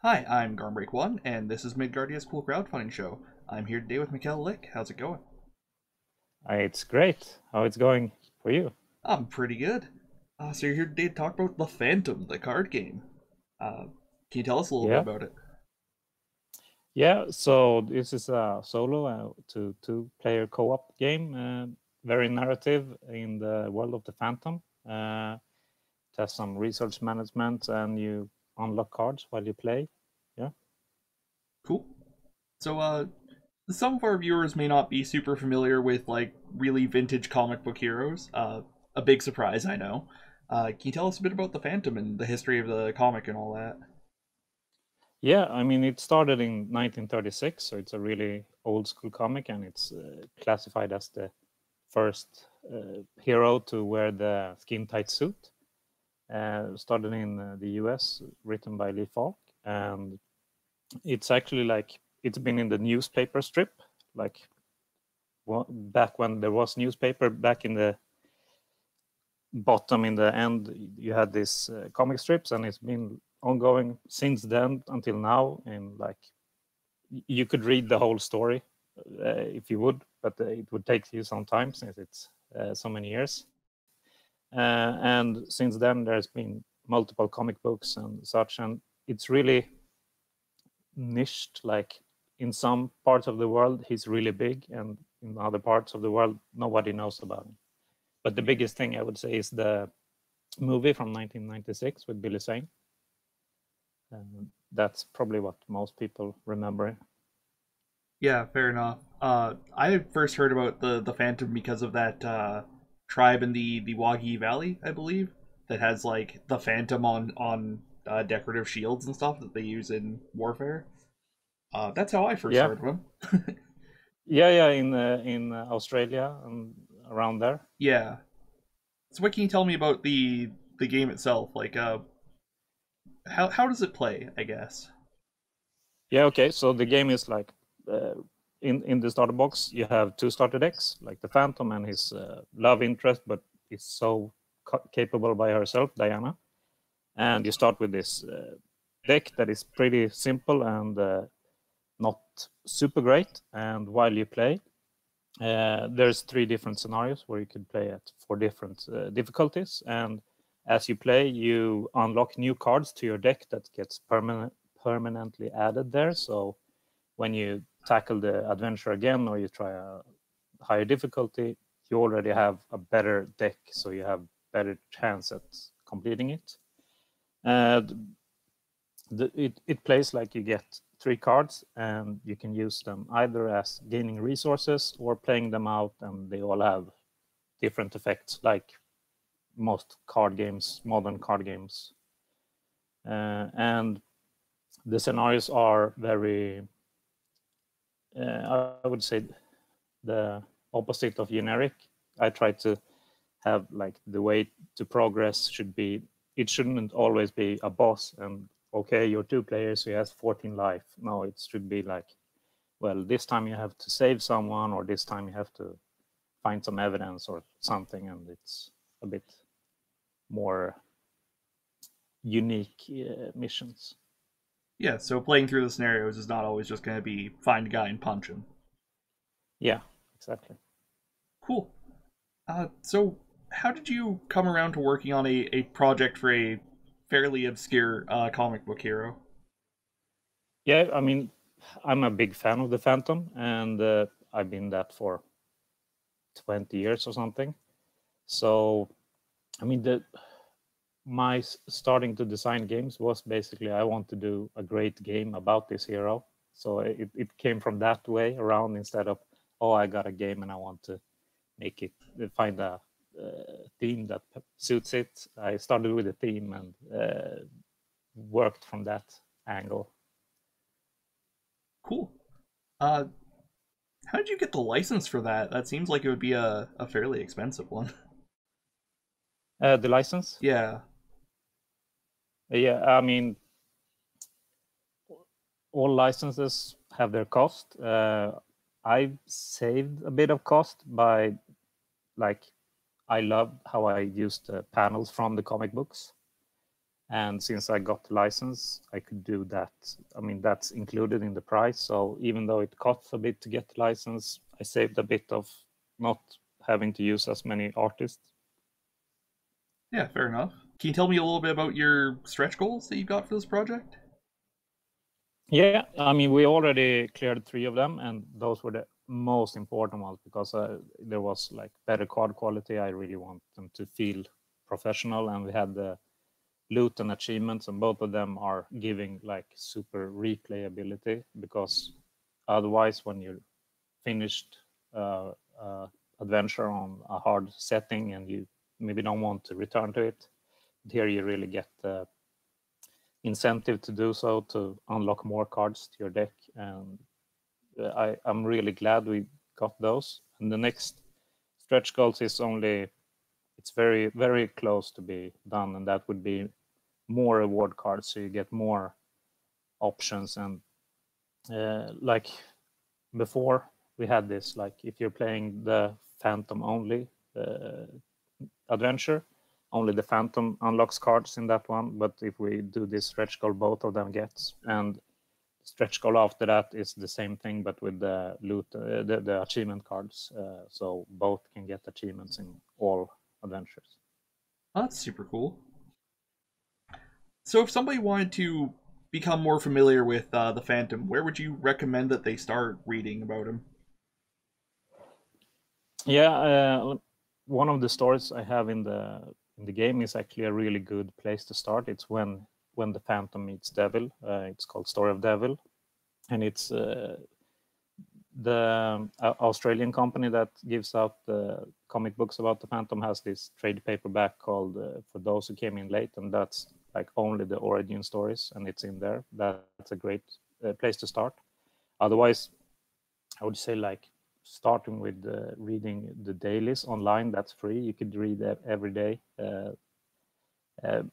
Hi, I'm Garnbreak1, and this is Midgardia's Cool Crowdfunding Show. I'm here today with Mikkel Lick. How's it going? It's great. How it's going for you? I'm pretty good. So you're here today to talk about The Phantom, the card game. Uh, can you tell us a little bit Yeah, about it? yeah. So this is a solo to two-player co-op game. Very narrative in the world of the Phantom. It has some resource management, and you unlock cards while you play. Yeah, Cool. So, some of our viewers may not be super familiar with, like, really vintage comic book heroes. A big surprise, I know. Can you tell us a bit about The Phantom and the history of the comic and all that? yeah. I mean, it started in 1936, so it's a really old school comic, and it's classified as the first hero to wear the skin tight suit. Started in the US, written by Lee Falk, and it's actually like it's been in the newspaper strip, like back when there was newspaper. Back in the bottom, in the end, you had these comic strips, and it's been ongoing since then until now. And like you could read the whole story if you would, but it would take you some time since it's so many years. And since then, there's been multiple comic books and such, and it's really niched. Like in some parts of the world, he's really big, and in other parts of the world, nobody knows about him. But the biggest thing I would say is the movie from 1996 with Billy Zane. That's probably what most people remember. Yeah, fair enough. I first heard about the Phantom because of that tribe in the Wagi Valley, I believe, that has like the Phantom on decorative shields and stuff that they use in warfare. That's how I first Yeah, heard of him. yeah. In Australia and around there. Yeah. So what can you tell me about the game itself? Like, how does it play? I guess. Yeah, okay. So the game is like uh, in the starter box, you have two starter decks, like the Phantom and his love interest, but is so capable by herself, Diana. And you start with this deck that is pretty simple and not super great. And while you play, there's three different scenarios where you can play at four different difficulties. And as you play, you unlock new cards to your deck that gets permanently added there. So when you tackle the adventure again or you try a higher difficulty, you already have a better deck, so you have better chance at completing it. Uh, it plays like you get three cards and you can use them either as gaining resources or playing them out, and they all have different effects like most card games, modern card games. And the scenarios are very, I would say, the opposite of generic. I try to have like the way to progress should be, it shouldn't always be a boss and okay, you're two players, so he has 14 life. No, it should be like, well, this time you have to save someone, or this time you have to find some evidence or something, and it's a bit more unique missions. Yeah. So playing through the scenarios is not always just going to be find a guy and punch him. Yeah, exactly. Cool. So how did you come around to working on a project for a fairly obscure comic book hero? Yeah, I mean, I'm a big fan of the Phantom, and I've been that for 20 years or something. So, I mean, the my starting to design games was basically I want to do a great game about this hero. So it came from that way around instead of, oh, I got a game and I want to make it, find a theme that suits it. I started with a theme and worked from that angle. Cool. Uh, how did you get the license for that? That seems like it would be a fairly expensive one. The license? Yeah. Yeah, I mean, all licenses have their cost. I saved a bit of cost by like I love how I use the panels from the comic books. And since I got the license, I could do that. I mean, that's included in the price. So even though it costs a bit to get the license, I saved a bit of not having to use as many artists. Yeah, fair enough. Can you tell me a little bit about your stretch goals that you got for this project? Yeah, I mean, we already cleared 3 of them, and those were the most important ones because there was like better card quality. I really want them to feel professional, and we had the loot and achievements, and both of them are giving like super replayability, because otherwise when you finished adventure on a hard setting and you maybe don't want to return to it, here you really get the incentive to do so, to unlock more cards to your deck. And I'm really glad we got those. And the next stretch goals is only, it's very, very close to be done, and that would be more reward cards, so you get more options. And like before, we had this, like if you're playing the Phantom only adventure, only the Phantom unlocks cards in that one. But if we do this stretch goal, both of them gets. And stretch goal after that is the same thing, but with the loot, the achievement cards. So both can get achievements in all adventures. Oh, that's super cool. So, if somebody wanted to become more familiar with the Phantom, where would you recommend that they start reading about him? Yeah, one of the stories I have in the game is actually a really good place to start. It's when the Phantom meets Devil. It's called Story of Devil, and it's the Australian company that gives out the comic books about the Phantom has this trade paperback called For Those Who Came In Late, and that's like only the origin stories, and it's in there. That's a great place to start. Otherwise, I would say like starting with reading the dailies online. That's free. You could read that every day.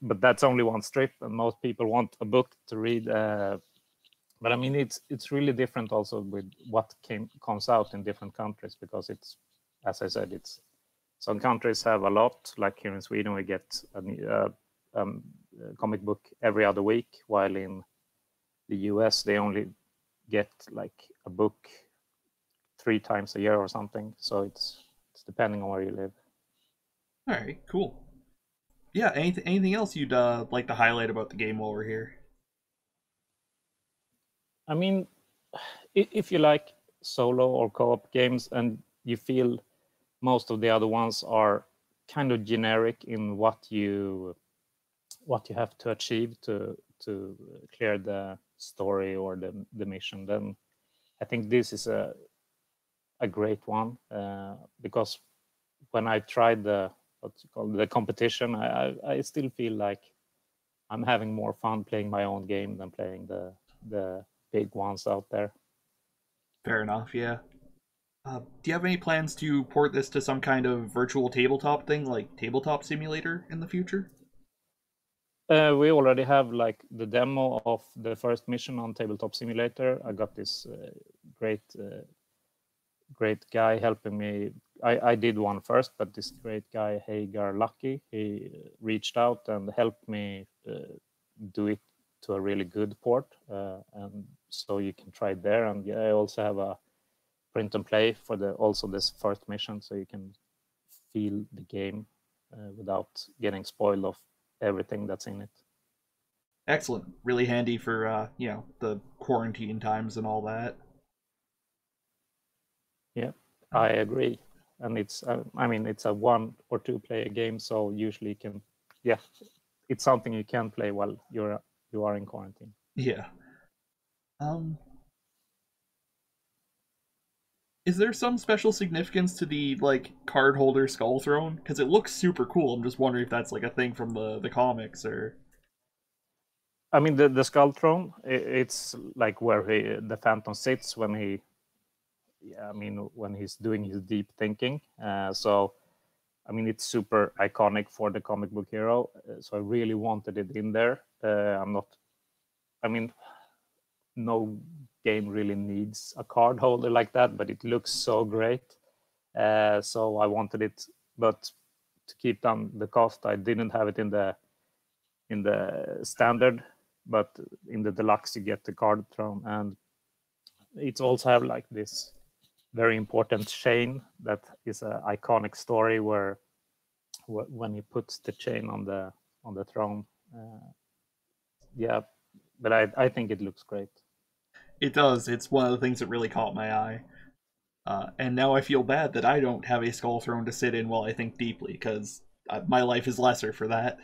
But that's only one strip, and most people want a book to read. But I mean, it's really different also with what comes out in different countries, because it's, as I said, it's some countries have a lot. Like here in Sweden, we get a comic book every other week, while in the US they only get like a book 3 times a year or something. So it's depending on where you live. All right, cool. Yeah, anything else you'd like to highlight about the game while we're here? I mean, if you like solo or co-op games and you feel most of the other ones are kind of generic in what you have to achieve to clear the story or the mission, then I think this is a great one, because when I tried the what's it called, the competition, I still feel like I'm having more fun playing my own game than playing the big ones out there. Fair enough. Yeah. Do you have any plans to port this to some kind of virtual tabletop thing like Tabletop Simulator in the future? We already have like the demo of the first mission on Tabletop Simulator. I got this great great guy helping me. I did one first, but this great guy Hagar Lucky, he reached out and helped me do it to a really good port, and so you can try it there. And yeah, I also have a print and play for the also this first mission, so you can feel the game without getting spoiled of everything that's in it. Excellent. Really handy for the quarantine times and all that. Yeah, I agree. And it's I mean, it's a 1 or 2 player game, so usually you can, yeah, it's something you can play while you are in quarantine. Yeah. Um, is there some special significance to the like card holder skull throne? Because it looks super cool. I'm just wondering if that's like a thing from the comics or. I mean, the skull throne, it's like where the Phantom sits when he, yeah, I mean, when he's doing his deep thinking. So I mean, it's super iconic for the comic book hero. So I really wanted it in there. I'm not. I mean, no game really needs a card holder like that, but it looks so great. So I wanted it, but to keep down the cost, I didn't have it in the in the standard, but in the deluxe you get the card throne, and it's also have like this very important chain that is an iconic story where when you put the chain on the throne. Yeah, but I think it looks great. It does. It's one of the things that really caught my eye. And now I feel bad that I don't have a skull throne to sit in while I think deeply, because my life is lesser for that.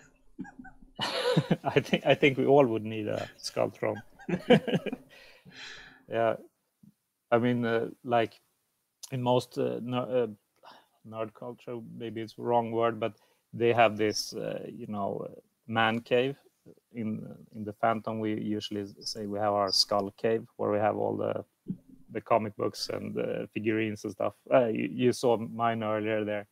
I think we all would need a skull throne. Yeah, I mean, like in most nerd culture, maybe it's the wrong word, but they have this, man cave. In the Phantom, we usually say we have our skull cave where we have all the comic books and figurines and stuff. You saw mine earlier there,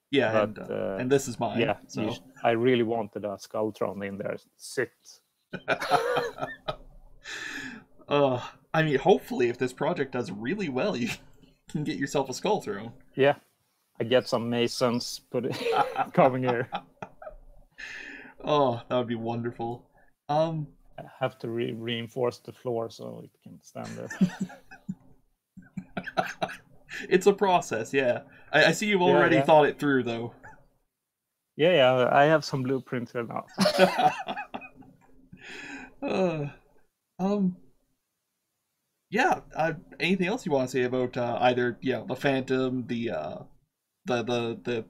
Yeah, but and this is mine. yeah, So I really wanted a skull throne in there. Sit. I mean, hopefully, if this project does really well, you can get yourself a skull throne. Yeah, I get some masons put it coming here. Oh, that would be wonderful. Um, I have to reinforce the floor so it can stand there. it's a process, yeah. I see you've Yeah, already yeah, thought it through, though. yeah. I have some blueprints here now. uh, um, yeah. Anything else you want to say about either the Phantom, the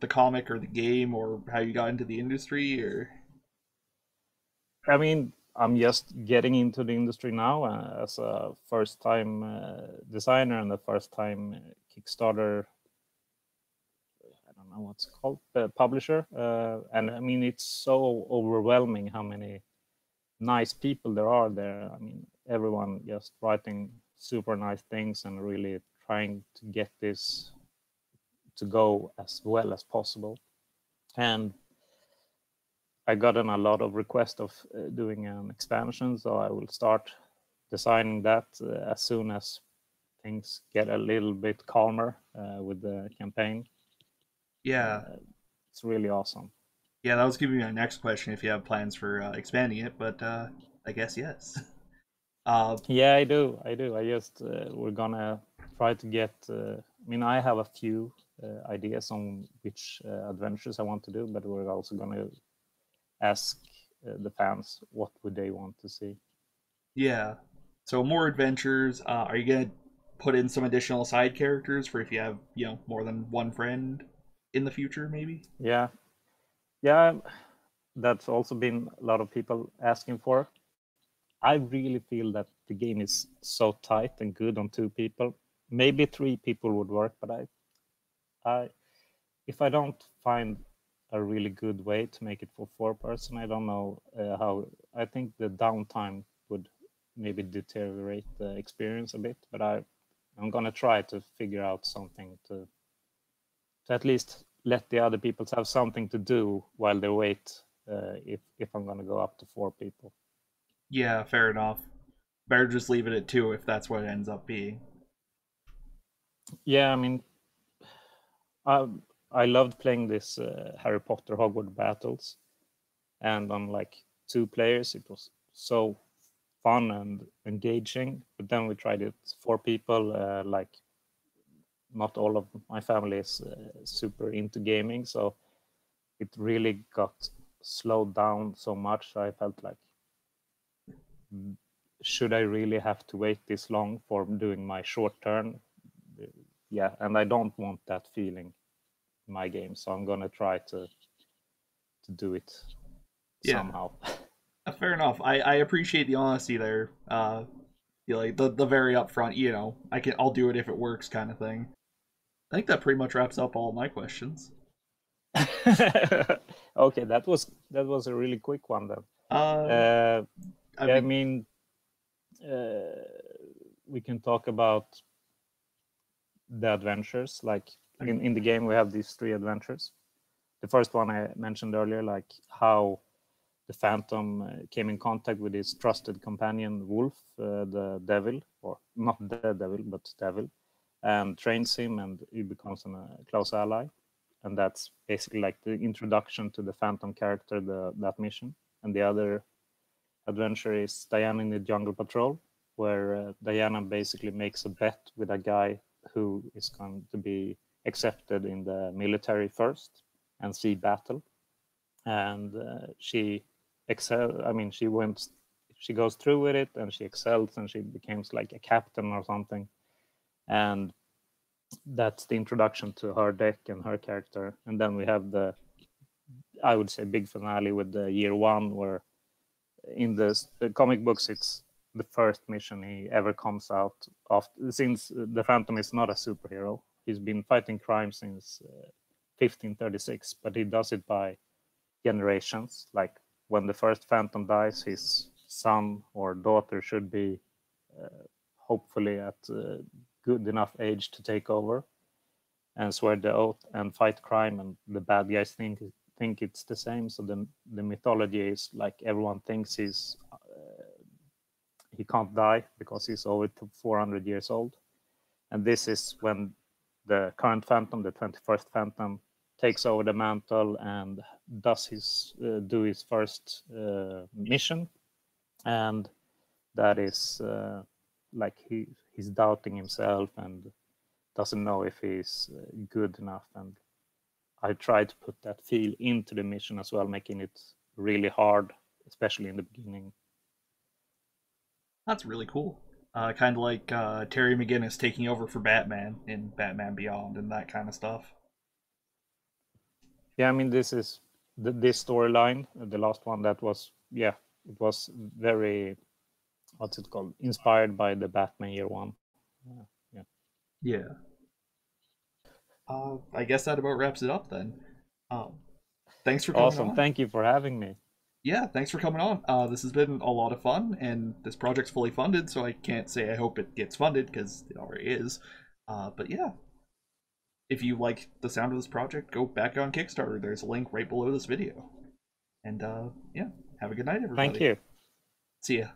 comic or the game, or how you got into the industry, or I mean, I'm just getting into the industry now as a first-time designer and a first-time Kickstarter. I don't know what's it called, publisher. And I mean, it's so overwhelming how many nice people there are there. I mean, everyone just writing super nice things and really trying to get this to go as well as possible. And I gotten a lot of requests of doing an expansion, so I will start designing that as soon as things get a little bit calmer with the campaign. yeah, It's really awesome. yeah. That was gonna be my next question if you have plans for expanding it, but I guess yes. Yeah, I do. I just we're gonna try to get. I mean, I have a few ideas on which adventures I want to do, but we're also gonna ask the fans what would they want to see. Yeah. So more adventures. Are you gonna put in some additional side characters for if you have more than one friend in the future, maybe? Yeah, yeah. That's also been a lot of people asking for. I really feel that the game is so tight and good on two people. Maybe three people would work, but I if I don't find a really good way to make it for four-person, I don't know how. I think the downtime would maybe deteriorate the experience a bit, but I'm gonna try to figure out something to at least let the other people have something to do while they wait. If I'm gonna go up to four people. Yeah, fair enough. Better just leave it at two if that's what it ends up being. Yeah, I mean, I I loved playing this Harry Potter Hogwarts battles, and on like two players, it was so fun and engaging. But then we tried it four people. Like not all of my family is super into gaming, so it really got slowed down so much. I felt like, should I really have to wait this long for doing my short turn? Yeah, and I don't want that feeling in my game, so I'm gonna try to do it Yeah, somehow. fair enough. I appreciate the honesty there. Like the very upfront, I'll do it if it works kind of thing. I think that pretty much wraps up all my questions. Okay, that was a really quick one then. Uh, Uh, I yeah, I mean, mean, uh, we can talk about the adventures. Like in the game, we have these three adventures. The first one I mentioned earlier, like how the Phantom came in contact with his trusted companion Wolf, the devil, or not the devil, but devil, and trains him, and he becomes a close ally. And that's basically like the introduction to the Phantom character, that mission. and the other adventure is Diana in the Jungle Patrol, where Diana basically makes a bet with a guy who is going to be accepted in the military first and see battle. And she she goes through with it, and she excels, and she becomes like a captain or something. And that's the introduction to her deck and her character. And then we have the, I would say, big finale with the year one, where in the comic books it's the first mission he ever comes out of, since the Phantom is not a superhero. He's been fighting crime since 1536, but he does it by generations. Like when the first Phantom dies, his son or daughter should be hopefully at good enough age to take over and swear the oath and fight crime, and the bad guys think it's the same. So the mythology is like everyone thinks he can't die because he's over 400 years old. And this is when the current Phantom, the 21st Phantom, takes over the mantle and does do his first mission. And that is like he's doubting himself and doesn't know if he's good enough. And I try to put that feel into the mission as well, making it really hard, especially in the beginning. That's really cool. Kind of like Terry McGinnis taking over for Batman in Batman Beyond and that kind of stuff. Yeah, I mean, this is this storyline, the last one, that was, yeah, it was very, what's it called, inspired by the Batman year one. Yeah. Yeah. I guess that about wraps it up then. Um, Thanks for coming Awesome. on. Thank you for having me. Yeah, thanks for coming on. This has been a lot of fun, and this project's fully funded, so I can't say I hope it gets funded because it already is. But yeah, if you like the sound of this project, go back on Kickstarter. There's a link right below this video. And yeah, have a good night, Thank everybody. you. See ya.